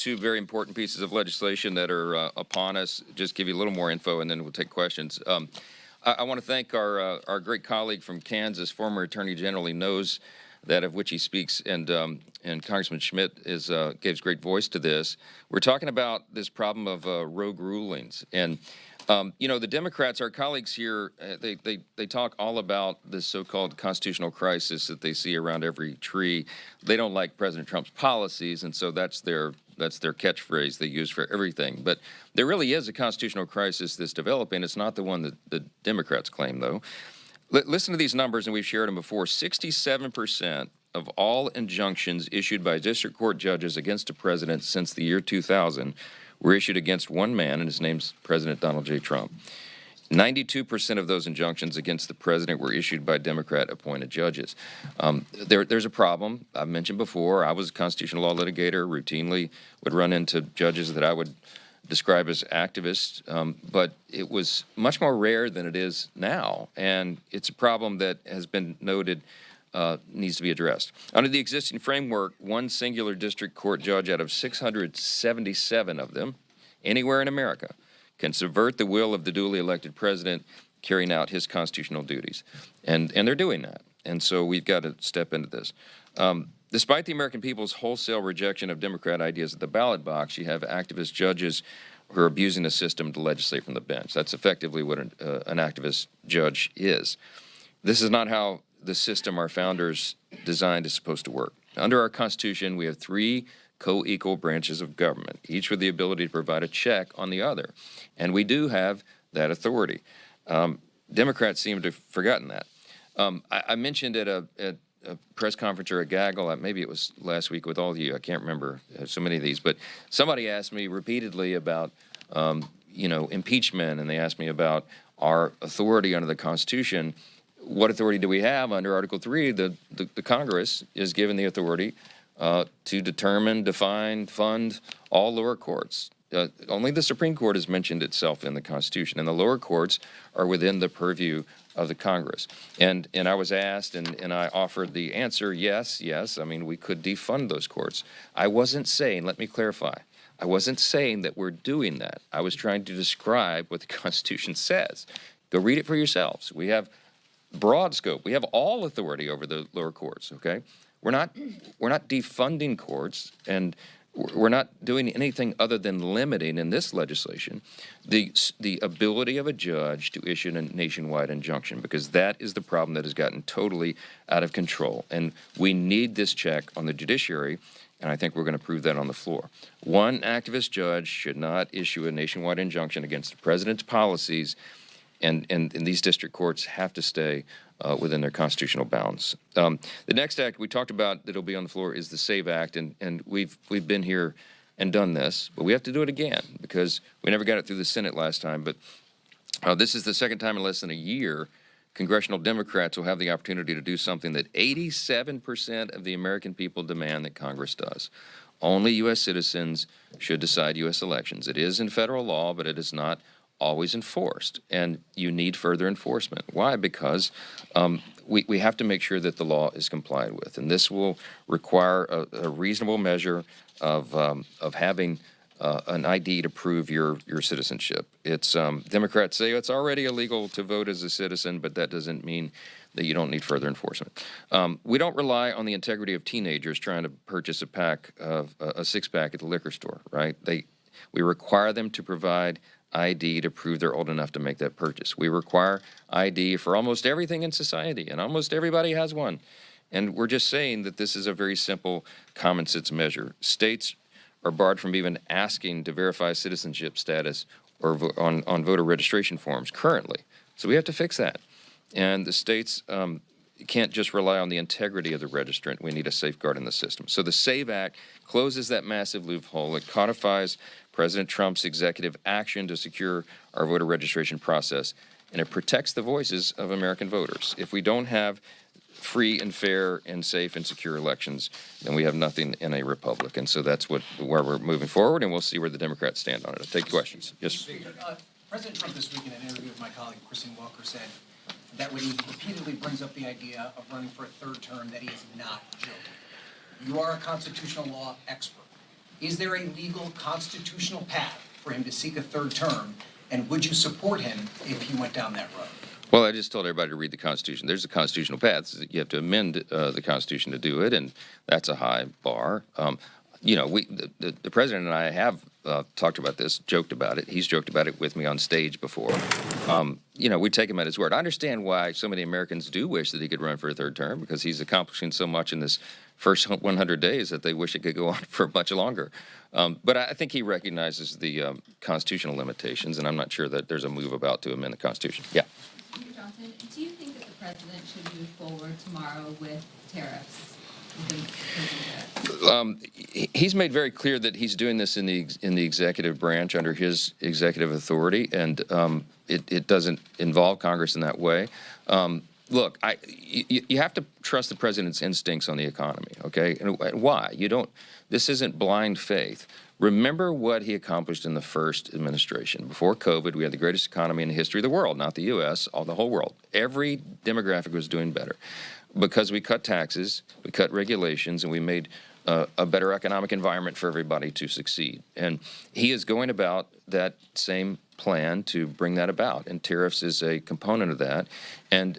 two very important pieces of legislation that are upon us. Just give you a little more info, and then we'll take questions. I want to thank our great colleague from Kansas, former Attorney General. He knows that of which he speaks, and Congressman Schmidt gives great voice to this. We're talking about this problem of rogue rulings, and you know, the Democrats, our colleagues here, they talk all about this so-called constitutional crisis that they see around every tree. They don't like President Trump's policies, and so that's their catchphrase they use for everything. But there really is a constitutional crisis that's developing. It's not the one that the Democrats claim, though. Listen to these numbers, and we've shared them before. 67% of all injunctions issued by district court judges against a president since the year 2000 were issued against one man, and his name's President Donald J. Trump. 92% of those injunctions against the president were issued by Democrat-appointed judges. There's a problem. I've mentioned before, I was a constitutional law litigator, routinely would run into judges that I would describe as activists, but it was much more rare than it is now, and it's a problem that has been noted needs to be addressed. Under the existing framework, one singular district court judge out of 677 of them, anywhere in America, can subvert the will of the duly elected president carrying out his constitutional duties. And they're doing that. And so we've got to step into this. Despite the American people's wholesale rejection of Democrat ideas at the ballot box, you have activist judges who are abusing the system to legislate from the bench. That's effectively what an activist judge is. This is not how the system our founders designed is supposed to work. Under our Constitution, we have three co-equal branches of government, each with the ability to provide a check on the other. And we do have that authority. Democrats seem to have forgotten that. I mentioned at a press conference or a gaggle, maybe it was last week with all of you, I can't remember so many of these, but somebody asked me repeatedly about, you know, impeachment, and they asked me about our authority under the Constitution. What authority do we have under Article 3? The Congress is given the authority to determine, define, fund all lower courts. Only the Supreme Court has mentioned itself in the Constitution, and the lower courts are within the purview of the Congress. And I was asked, and I offered the answer, yes. I mean, we could defund those courts. I wasn't saying, let me clarify, I wasn't saying that we're doing that. I was trying to describe what the Constitution says. Go read it for yourselves. We have broad scope. We have all authority over the lower courts, okay? We're not defunding courts, and we're not doing anything other than limiting in this legislation the ability of a judge to issue a nationwide injunction, because that is the problem that has gotten totally out of control. And we need this check on the judiciary, and I think we're going to prove that on the floor. One activist judge should not issue a nationwide injunction against the president's policies, and these district courts have to stay within their constitutional bounds. The next act we talked about that will be on the floor is the SAVE Act, and we've been here and done this, but we have to do it again because we never got it through the Senate last time. But this is the second time in less than a year congressional Democrats will have the opportunity to do something that 87% of the American people demand that Congress does. Only U.S. citizens should decide U.S. elections. It is in federal law, but it is not always enforced, and you need further enforcement. Why? Because we have to make sure that the law is complied with, and this will require a reasonable measure of having an ID to prove your citizenship. It's Democrats say it's already illegal to vote as a citizen, but that doesn't mean that you don't need further enforcement. We don't rely on the integrity of teenagers trying to purchase a six-pack at the liquor store, right? We require them to provide ID to prove they're old enough to make that purchase. We require ID for almost everything in society, and almost everybody has one. And we're just saying that this is a very simple common sense measure. States are barred from even asking to verify citizenship status or on voter registration forms currently. So we have to fix that. And the states can't just rely on the integrity of the registrant. We need a safeguard in the system. So the SAVE Act closes that massive loophole. It codifies President Trump's executive action to secure our voter registration process, and it protects the voices of American voters. If we don't have free and fair and safe and secure elections, then we have nothing in a republic. And so that's where we're moving forward, and we'll see where the Democrats stand on it. I'll take questions. Yes. President Trump this week in an interview with my colleague Kristen Welker said that when he repeatedly brings up the idea of running for a third term, that he is not joking. You are a constitutional law expert. Is there a legal constitutional path for him to seek a third term? And would you support him if he went down that road? Well, I just told everybody to read the Constitution. There's a constitutional path. You have to amend the Constitution to do it, and that's a high bar. The president and I have talked about this, joked about it. He's joked about it with me on stage before. We take him at his word. I understand why so many Americans do wish that he could run for a third term, because he's accomplishing so much in this first 100 days that they wish it could go on for much longer. But I think he recognizes the constitutional limitations, and I'm not sure that there's a move about to amend the Constitution. Yeah. Mr. Johnson, do you think that the president should move forward tomorrow with tariffs? He's made very clear that he's doing this in the executive branch under his executive authority, and it doesn't involve Congress in that way. Look, you have to trust the president's instincts on the economy, okay? And why? This isn't blind faith. Remember what he accomplished in the first administration. Before COVID, we had the greatest economy in the history of the world, not the U.S., the whole world. Every demographic was doing better because we cut taxes, we cut regulations, and we made a better economic environment for everybody to succeed. And he is going about that same plan to bring that about, and tariffs is a component of that. And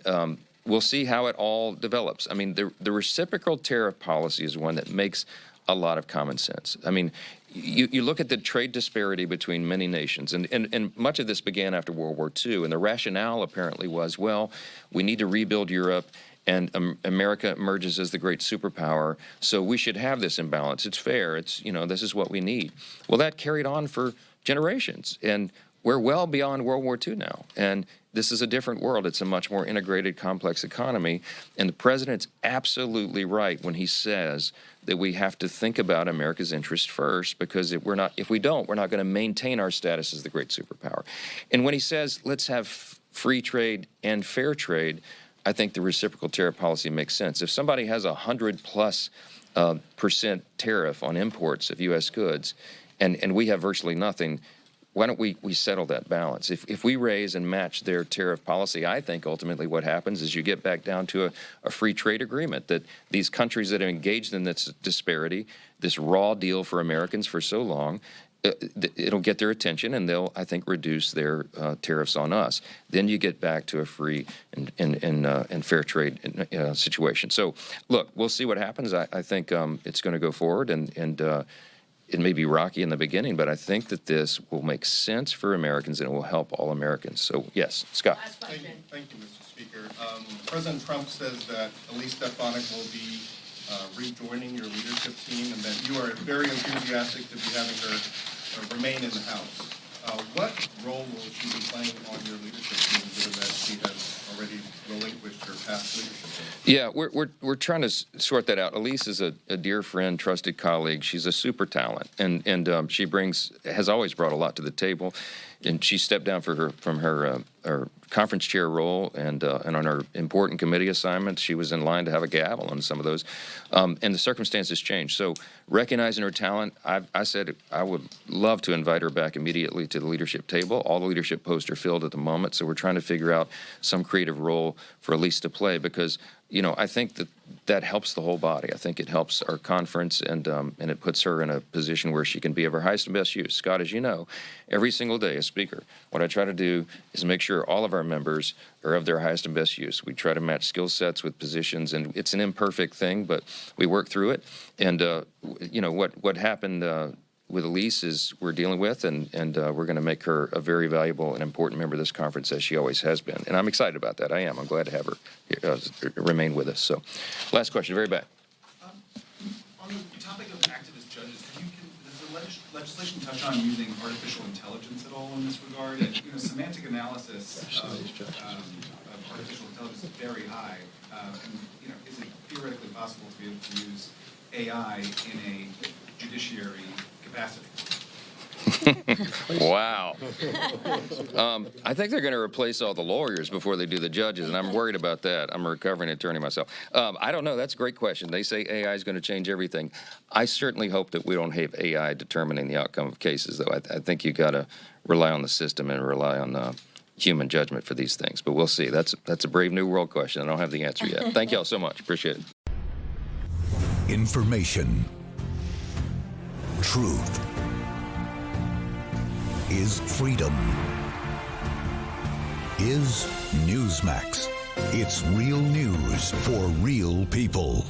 we'll see how it all develops. I mean, the reciprocal tariff policy is one that makes a lot of common sense. I mean, you look at the trade disparity between many nations, and much of this began after World War II, and the rationale apparently was, well, we need to rebuild Europe, and America emerges as the great superpower, so we should have this imbalance. It's fair. This is what we need. Well, that carried on for generations, and we're well beyond World War II now, and this is a different world. It's a much more integrated, complex economy, and the president's absolutely right when he says that we have to think about America's interest first, because if we don't, we're not going to maintain our status as the great superpower. And when he says, let's have free trade and fair trade, I think the reciprocal tariff policy makes sense. If somebody has 100+% tariff on imports of U.S. goods, and we have virtually nothing, why don't we settle that balance? If we raise and match their tariff policy, I think ultimately what happens is you get back down to a free trade agreement, that these countries that are engaged in this disparity, this raw deal for Americans for so long, it'll get their attention, and they'll, I think, reduce their tariffs on us. Then you get back to a free and fair trade situation. So, look, we'll see what happens. I think it's going to go forward, and it may be rocky in the beginning, but I think that this will make sense for Americans, and it will help all Americans. So, yes, Scott. Thank you, Mr. Speaker. President Trump says that Elise Stefanik will be rejoining your leadership team, and that you are very enthusiastic to be having her remain in the House. What role will she be playing on your leadership team, given that she has already relinquished her past leadership role? Yeah, we're trying to sort that out. Elise is a dear friend, trusted colleague. She's a super talent, and she has always brought a lot to the table. And she stepped down from her conference chair role, and on her important committee assignments, she was in line to have a gavel on some of those. And the circumstances changed. So recognizing her talent, I said I would love to invite her back immediately to the leadership table. All the leadership posts are filled at the moment, so we're trying to figure out some creative role for Elise to play, because I think that helps the whole body. I think it helps our conference, and it puts her in a position where she can be of her highest and best use. Scott, as you know, every single day as Speaker, what I try to do is make sure all of our members are of their highest and best use. We try to match skill sets with positions, and it's an imperfect thing, but we work through it. And what happened with Elise is we're dealing with, and we're going to make her a very valuable and important member of this conference, as she always has been. And I'm excited about that. I am. I'm glad to have her remain with us. So, last question, very back. On the topic of activist judges, does the legislation touch on using artificial intelligence at all in this regard? And, semantic analysis of artificial intelligence is very high. Is it theoretically possible to be able to use AI in a judiciary capacity? Wow. I think they're going to replace all the lawyers before they do the judges, and I'm worried about that. I'm a recovering attorney myself. I don't know. That's a great question. They say AI is going to change everything. I certainly hope that we don't have AI determining the outcome of cases, though. I think you got to rely on the system and rely on human judgment for these things. But we'll see. That's a brave new world question. I don't have the answer yet. Thank you all so much. Appreciate it. Information. truth is freedom. Is Newsmax. It's real news for real people.